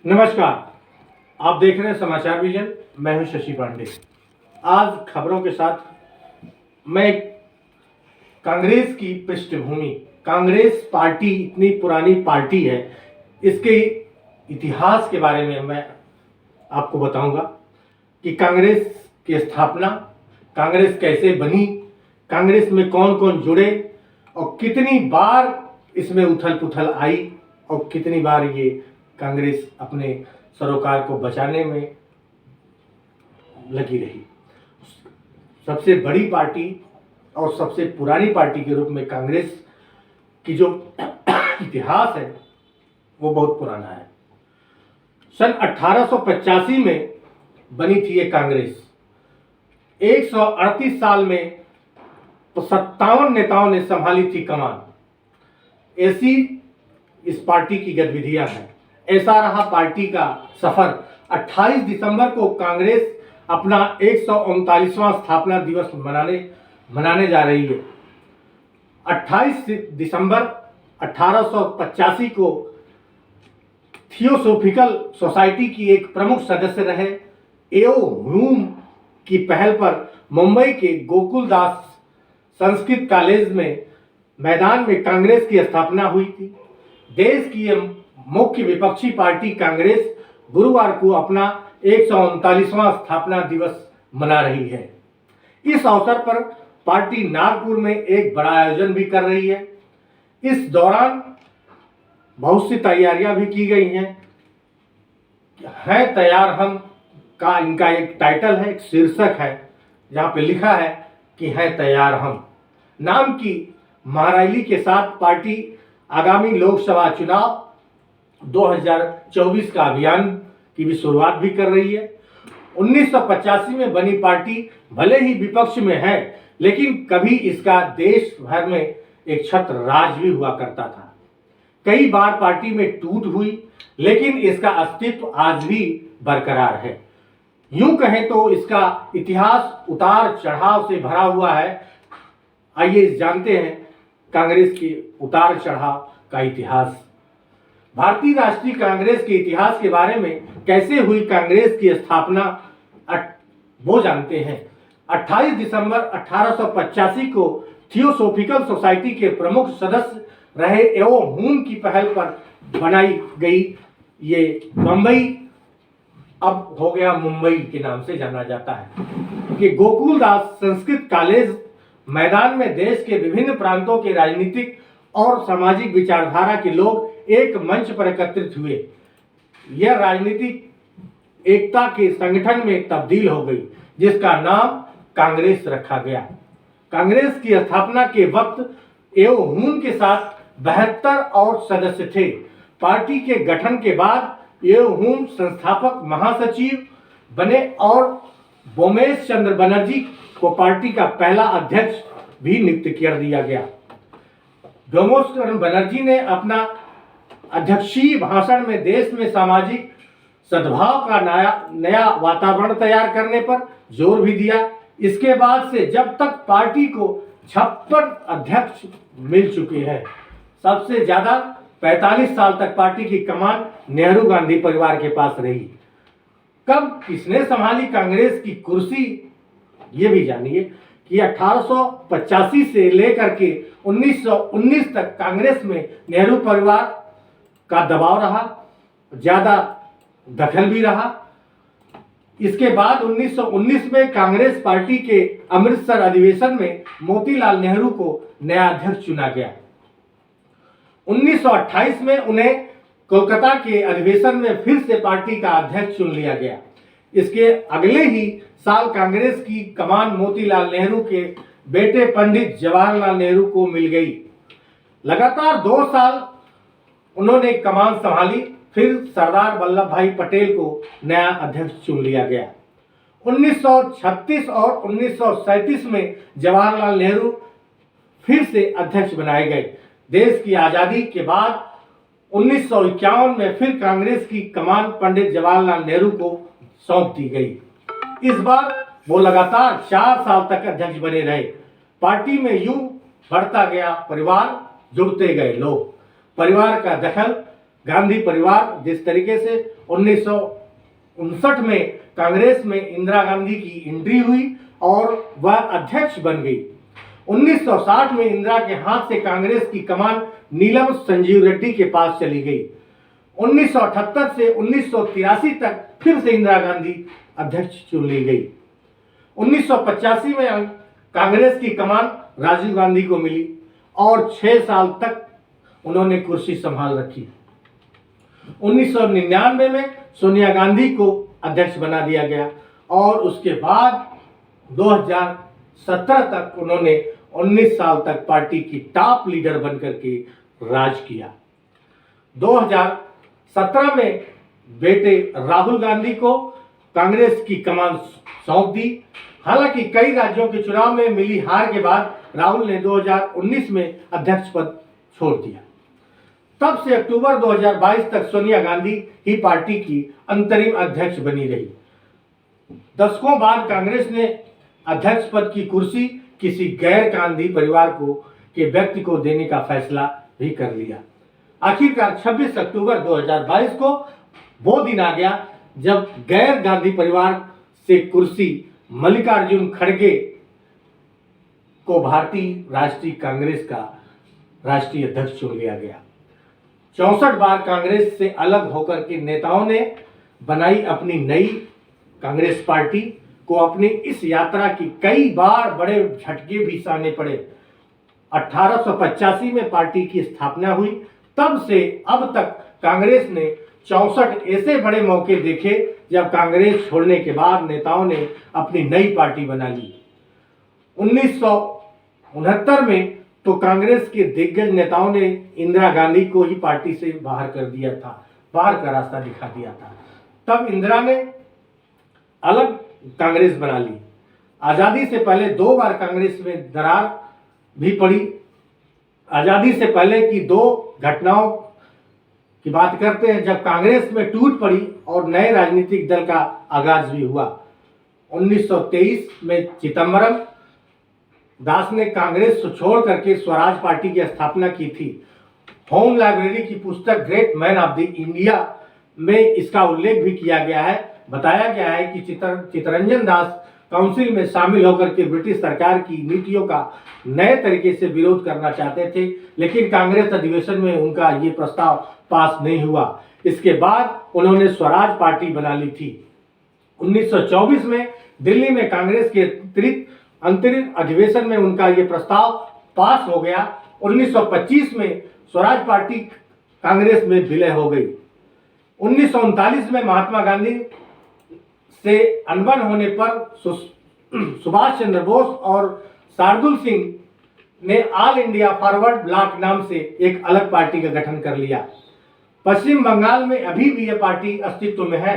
नमस्कार। आप देख रहे हैं समाचार विजन। मैं हूं शशि पांडे। आज खबरों के साथ मैं कांग्रेस की पृष्ठभूमि, कांग्रेस पार्टी इतनी पुरानी पार्टी है, इसके इतिहास के बारे में मैं आपको बताऊंगा कि कांग्रेस की स्थापना, कांग्रेस कैसे बनी, कांग्रेस में कौन कौन जुड़े और कितनी बार इसमें उथल पुथल आई और कितनी बार ये कांग्रेस अपने सरोकार को बचाने में लगी रही। सबसे बड़ी पार्टी और सबसे पुरानी पार्टी के रूप में कांग्रेस की जो इतिहास है वो बहुत पुराना है। सन 1885 में बनी थी ये कांग्रेस। 138 साल में 57 नेताओं ने संभाली थी कमान। ऐसी इस पार्टी की गतिविधियां हैं। ऐसा रहा पार्टी का सफर। 28 दिसंबर को कांग्रेस अपना 139वां स्थापना दिवस मनाने जा रही है। 28 दिसंबर 1885 को थियोसोफिकल सोसाइटी की एक प्रमुख सदस्य रहे एओ ह्यूम की पहल पर मुंबई के गोकुलदास संस्कृत कॉलेज में मैदान में कांग्रेस की स्थापना हुई थी। देश की यह मुख्य विपक्षी पार्टी कांग्रेस गुरुवार को अपना 139वां स्थापना दिवस मना रही है। इस अवसर पर पार्टी नागपुर में एक बड़ा आयोजन भी कर रही है। इस दौरान बहुत सी तैयारियां भी की गई हैं। तैयार हम का इनका एक टाइटल है, एक शीर्षक है जहां पे लिखा है कि है तैयार हम। नाम की महारैली के साथ पार्टी आगामी लोकसभा चुनाव 2024 का अभियान की भी शुरुआत भी कर रही है। 1985 में बनी पार्टी भले ही विपक्ष में है, लेकिन कभी इसका देश भर में एक छत्र राज भी हुआ करता था। कई बार पार्टी में टूट हुई, लेकिन इसका अस्तित्व आज भी बरकरार है। यूं कहें तो इसका इतिहास उतार चढ़ाव से भरा हुआ है। आइए जानते हैं कांग्रेस की उतार चढ़ाव का इतिहास। भारतीय राष्ट्रीय कांग्रेस के इतिहास के बारे में कैसे हुई कांग्रेस की स्थापना वो जानते हैं। 28 दिसंबर 1885 को थियोसोफिकल सोसाइटी के प्रमुख सदस्य रहे एओ ह्यूम की पहल पर बनाई गई ये बंबई, अब हो गया मुंबई के नाम से जाना जाता है, कि गोकुलदास संस्कृत कॉलेज मैदान में देश के विभिन्न प्रांतों के राजनीतिक और सामाजिक विचारधारा के लोग एक मंच पर एकत्रित हुए। यह राजनीतिक एकता के संगठन में तब्दील हो गई, जिसका नाम कांग्रेस रखा गया। कांग्रेस की स्थापना के वक्त एओ ह्यूम के साथ 72 और सदस्य थे। पार्टी के गठन के बाद एओ ह्यूम संस्थापक महासचिव बने और बोमेश चंद्र बनर्जी को पार्टी का पहला अध्यक्ष भी नियुक्त कर दिया गया। बोमेश चंद्र बनर्जी ने अपना अध्यक्षीय भाषण में देश में सामाजिक सद्भाव का नया वातावरण तैयार करने पर जोर भी दिया। इसके बाद से जब तक पार्टी को 56 अध्यक्ष मिल चुके हैं। सबसे ज्यादा 45 साल तक पार्टी की कमान नेहरू गांधी परिवार के पास रही। कब किसने संभाली कांग्रेस की कुर्सी, ये भी जानिए कि 1885 से लेकर के 1919 तक कांग्रेस में नेहरू परिवार का दबाव रहा, ज्यादा दखल भी रहा। इसके बाद 1919 में कांग्रेस पार्टी के अमृतसर अधिवेशन में मोतीलाल नेहरू को नया अध्यक्ष चुना गया। 1928 में उन्हें कोलकाता के अधिवेशन में फिर से पार्टी का अध्यक्ष चुन लिया गया। इसके अगले ही साल कांग्रेस की कमान मोतीलाल नेहरू के बेटे पंडित जवाहरलाल नेहरू को मिल गई। लगातार 2 साल उन्होंने कमान संभाली, फिर सरदार वल्लभ भाई पटेल को नया अध्यक्ष चुन लिया गया। 1936 और 1937 में जवाहरलाल नेहरू फिर से अध्यक्ष बनाए गए। देश की आजादी के बाद 1951 में फिर कांग्रेस की कमान पंडित जवाहरलाल नेहरू को सौंप दी गई। इस बार वो लगातार 4 साल तक अध्यक्ष बने रहे। पार्टी में यूं बढ़ता गया परिवार, जुड़ते गए लोग। परिवार का दखल गांधी परिवार जिस तरीके से 1959 में कांग्रेस में इंदिरा गांधी की एंट्री हुई और वह अध्यक्ष बन गई। 1960 में इंदिरा के हाथ से कांग्रेस की कमान नीलम संजीव रेड्डी के पास चली गई। 1978 से 1983 तक फिर से इंदिरा गांधी अध्यक्ष चुन ली गई। 1985 में कांग्रेस की कमान राजीव गांधी को मिली और 6 साल तक उन्होंने कुर्सी संभाल रखी। 1999 में सोनिया गांधी को अध्यक्ष बना दिया गया और उसके बाद 2017 तक उन्होंने 19 साल तक पार्टी की टॉप लीडर बनकर के राज किया। 2017 में बेटे राहुल गांधी को कांग्रेस की कमान सौंप दी। हालांकि कई राज्यों के चुनाव में मिली हार के बाद राहुल ने 2019 में अध्यक्ष पद छोड़ दिया। तब से अक्टूबर 2022 तक सोनिया गांधी ही पार्टी की अंतरिम अध्यक्ष बनी रही। दशकों बाद कांग्रेस ने अध्यक्ष पद की कुर्सी किसी गैर गांधी परिवार के व्यक्ति को देने का फैसला भी कर लिया। आखिरकार 26 अक्टूबर 2022 को वो दिन आ गया जब गैर गांधी परिवार से कुर्सी मल्लिकार्जुन खड़गे को भारतीय राष्ट्रीय कांग्रेस का राष्ट्रीय अध्यक्ष चुन लिया गया। 64 बार कांग्रेस से अलग होकर के नेताओं ने बनाई अपनी नई कांग्रेस पार्टी को अपनी इस यात्रा की कई बार बड़े झटके भी सहने पड़े। 1885 में पार्टी की स्थापना हुई, तब से अब तक कांग्रेस ने 64 ऐसे बड़े मौके देखे जब कांग्रेस छोड़ने के बाद नेताओं ने अपनी नई पार्टी बना ली। 1969 में तो कांग्रेस के दिग्गज नेताओं ने इंदिरा गांधी को ही पार्टी से बाहर कर दिया था, बाहर का रास्ता दिखा दिया था। तब इंदिरा ने अलग कांग्रेस बना ली। आजादी से पहले 2 बार कांग्रेस में दरार भी पड़ी। आजादी से पहले की 2 घटनाओं की बात करते हैं जब कांग्रेस में टूट पड़ी और नए राजनीतिक दल का आगाज भी हुआ। 1923 में चिदम्बरम दास ने कांग्रेस छोड़ करके स्वराज पार्टी की स्थापना की थी। होम लाइब्रेरी की पुस्तक great man of the India में इसका उल्लेख भी किया गया है। बताया गया है कि चित्तरंजन दास काउंसिल में शामिल होकर के ब्रिटिश सरकार की नीतियों का नए तरीके से विरोध करना चाहते थे, लेकिन कांग्रेस अधिवेशन में उनका ये प्रस्ताव पास नहीं हुआ। इसके बाद उन्होंने स्वराज पार्टी बना ली थी। 1924 में दिल्ली में कांग्रेस के अंतरिम अधिवेशन में उनका ये प्रस्ताव पास हो गया। 1925 में स्वराज पार्टी कांग्रेस में विलय हो गई। 1939 में महात्मा गांधी से अनबन होने पर सुभाष चंद्र बोस और शार्दुल सिंह ने ऑल इंडिया फॉरवर्ड ब्लॉक नाम से एक अलग पार्टी का गठन कर लिया। पश्चिम बंगाल में अभी भी यह पार्टी अस्तित्व में है।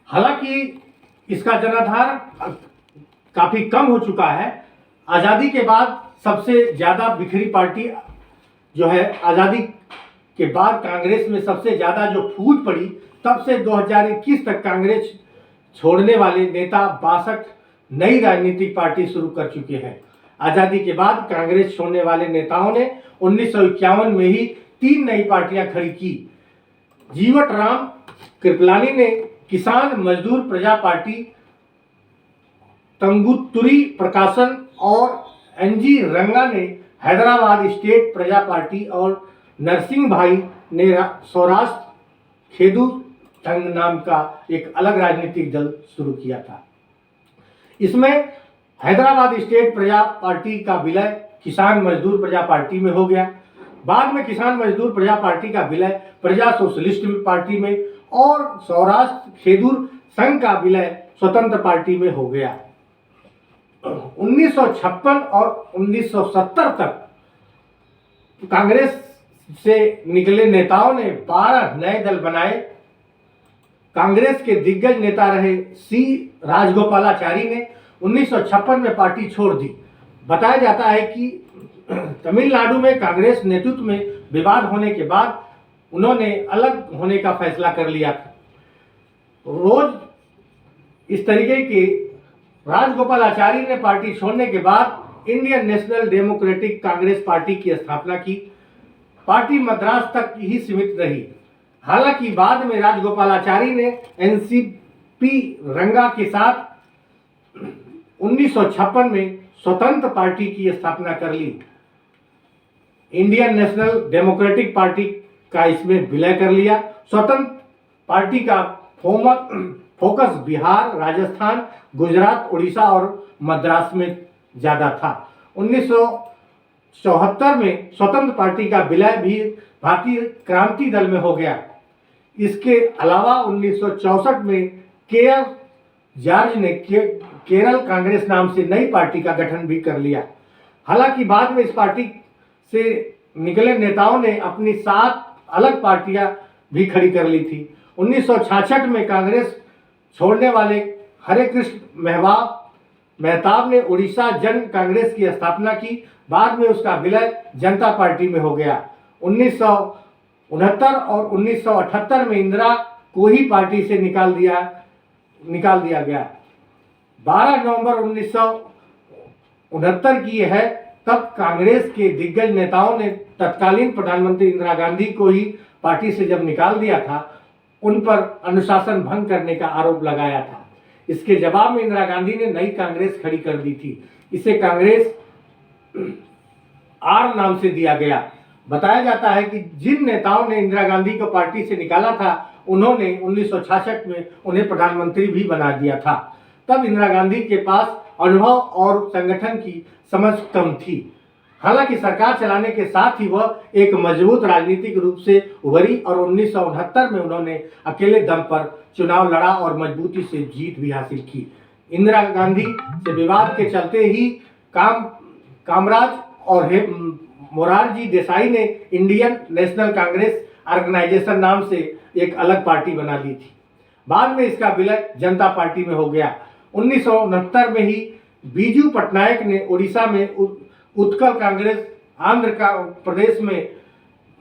हालांकि इसका जनाधार काफी कम हो चुका है। आजादी के बाद सबसे ज्यादा बिखरी पार्टी जो है, आजादी के बाद कांग्रेस में सबसे ज्यादा जो फूट पड़ी, तब से 2021 तक कांग्रेस छोड़ने वाले नेता 62 नई राजनीतिक पार्टी शुरू कर चुके हैं। आजादी के बाद कांग्रेस छोड़ने वाले नेताओं ने 1951 में ही 3 नई पार्टियां खड़ी की। जीवट राम कृपलानी ने किसान मजदूर प्रजा पार्टी, तंगुतुरी प्रकाशन और एनजी रंगा ने हैदराबाद स्टेट प्रजा पार्टी और नरसिंह भाई ने सौराष्ट्र खेदू संघ नाम का एक अलग राजनीतिक दल शुरू किया था। इसमें हैदराबाद स्टेट प्रजा पार्टी का विलय किसान मजदूर प्रजा पार्टी में हो गया। बाद में किसान मजदूर प्रजा पार्टी का विलय प्रजा सोशलिस्ट पार्टी में और सौराष्ट्र खेदूर संघ का विलय स्वतंत्र पार्टी में हो गया। 1956 और 1970 तक कांग्रेस से निकले नेताओं ने 12 नए दल बनाए। कांग्रेस के दिग्गज नेता रहे सी राजगोपालाचारी ने 1956 में पार्टी छोड़ दी। बताया जाता है कि तमिलनाडु में कांग्रेस नेतृत्व में विवाद होने के बाद उन्होंने अलग होने का फैसला कर लिया था। रोज इस तरीके के राजगोपालाचारी ने पार्टी छोड़ने के बाद Indian national democratic Congress party की स्थापना की। पार्टी मद्रास तक ही सीमित रही। हालांकि बाद में राजगोपालाचारी ने एनसीपी रंगा के साथ 1956 में स्वतंत्र पार्टी की स्थापना कर ली। इंडियन नेशनल डेमोक्रेटिक पार्टी का इसमें विलय कर लिया। स्वतंत्र पार्टी का फोकस बिहार, राजस्थान, गुजरात, उड़ीसा और मद्रास में ज्यादा था। 1974 में स्वतंत्र पार्टी का विलय भी भारतीय क्रांति दल में हो गया। इसके अलावा 1964 में के.आर. जॉर्ज ने केरल कांग्रेस नाम से नई पार्टी का गठन भी कर लिया। हालांकि बाद में इस पार्टी से निकले नेताओं ने अपनी 7 अलग पार्टियां भी खड़ी कर ली थी। 1966 में कांग्रेस छोड़ने वाले हरे कृष्ण मेहताब ने उड़ीसा जन कांग्रेस की स्थापना की। बाद में उसका विलय जनता पार्टी में हो गया। 1969 और 1978 में इंदिरा को ही पार्टी से निकाल दिया गया। 12 नवंबर 1969 की है। तब कांग्रेस के दिग्गज नेताओं ने तत्कालीन प्रधानमंत्री इंदिरा गांधी को ही पार्टी से जब निकाल दिया था, उन पर अनुशासन भंग करने का आरोप लगाया था। इसके जवाब में इंदिरा गांधी ने नई कांग्रेस खड़ी कर दी थी। इसे कांग्रेस आर नाम से दिया गया। बताया जाता है कि जिन नेताओं ने इंदिरा गांधी को पार्टी से निकाला था, उन्होंने 1966 में उन्हें प्रधानमंत्री भी बना दिया था। तब इंदिरा गांधी के पास अनुभव और संगठन की समझ कम थी। हालांकि सरकार चलाने के साथ ही वह एक मजबूत राजनीतिक रूप से उभरी और 1969 में उन्होंने अकेले दम पर चुनाव लड़ा और मजबूती से जीत भी हासिल की। इंदिरा गांधी से विवाद के चलते ही कामराज और मोरारजी देसाई ने इंडियन नेशनल कांग्रेस ऑर्गेनाइजेशन नाम से एक अलग पार्टी बना ली थी। बाद में इसका विलय जनता पार्टी में हो गया। 1969 में ही बीजू पटनायक ने उड़ीसा में उत्कल कांग्रेस, आंध्र प्रदेश में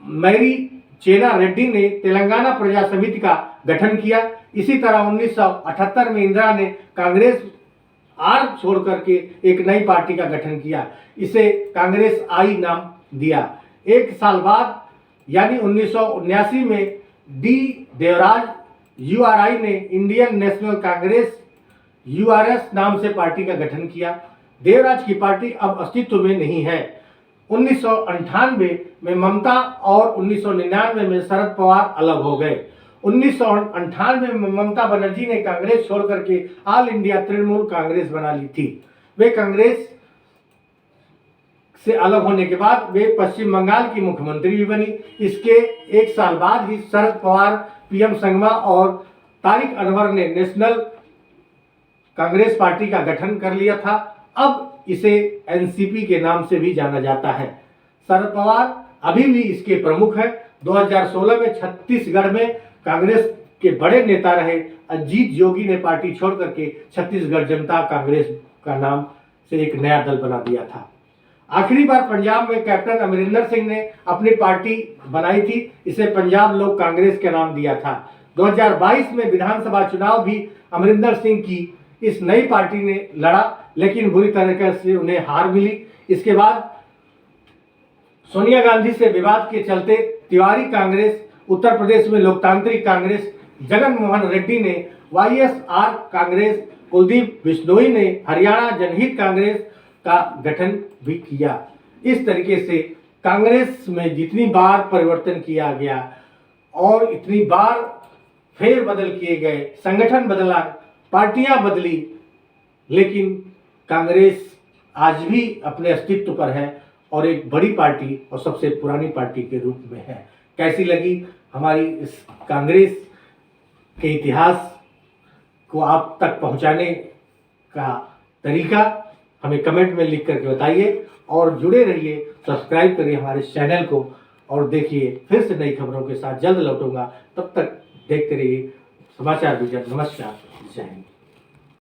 मैरी चेना रेड्डी ने तेलंगाना प्रजा समिति का गठन किया। इसी तरह 1978 में इंदिरा ने कांग्रेस आर छोड़ करके एक नई पार्टी का गठन किया। इसे कांग्रेस आई नाम दिया। एक साल बाद यानी 1979 में डी देवराज यूआरआई ने इंडियन नेशनल कांग्रेस यूआरएस नाम से पार्टी का गठन किया। देवराज की पार्टी अब अस्तित्व में नहीं है। 1998 में ममता और 1999 में शरद पवार अलग हो गए। 1998 में ममता बनर्जी ने कांग्रेस छोड़ करके ऑल इंडिया तृणमूल कांग्रेस बना ली थी। वे कांग्रेस से अलग होने के बाद वे पश्चिम बंगाल की मुख्यमंत्री भी बनी। इसके एक साल बाद ही शरद पवार, पीएम संगमा और तारिक अनवर ने नेशनल कांग्रेस पार्टी का गठन कर लिया था। अब इसे एनसीपी के नाम से भी जाना जाता है। शरद पवार अभी भी इसके प्रमुख हैं। 2016 में छत्तीसगढ़ में कांग्रेस के बड़े नेता रहे अजीत जोगी ने पार्टी छोड़ करके छत्तीसगढ़ जनता कांग्रेस का नाम से एक नया दल बना दिया था। आखिरी बार पंजाब में कैप्टन अमरिंदर सिंह ने अपनी पार्टी बनाई थी। इसे पंजाब लोक कांग्रेस के नाम दिया था। 2022 में विधानसभा चुनाव भी अमरिंदर सिंह की इस नई पार्टी ने लड़ा, लेकिन बुरी तरीके से उन्हें हार मिली। इसके बाद सोनिया गांधी से विवाद के चलते तिवारी कांग्रेस, उत्तर प्रदेश में लोकतांत्रिक कांग्रेस, जगन मोहन रेड्डी ने वाईएसआर कांग्रेस, कुलदीप बिश्नोई ने हरियाणा जनहित कांग्रेस का गठन भी किया। इस तरीके से कांग्रेस में जितनी बार परिवर्तन किया गया और इतनी बार फेरबदल किए गए, संगठन बदला, पार्टियां बदली, लेकिन कांग्रेस आज भी अपने अस्तित्व पर है और एक बड़ी पार्टी और सबसे पुरानी पार्टी के रूप में है। कैसी लगी हमारी इस कांग्रेस के इतिहास को आप तक पहुंचाने का तरीका हमें कमेंट में लिख करके बताइए और जुड़े रहिए, सब्सक्राइब करिए हमारे चैनल को और देखिए फिर से नई खबरों के साथ जल्द लौटूंगा। तब तक देखते रहिए समाचार विजन। नमस्कार, जय हिंद।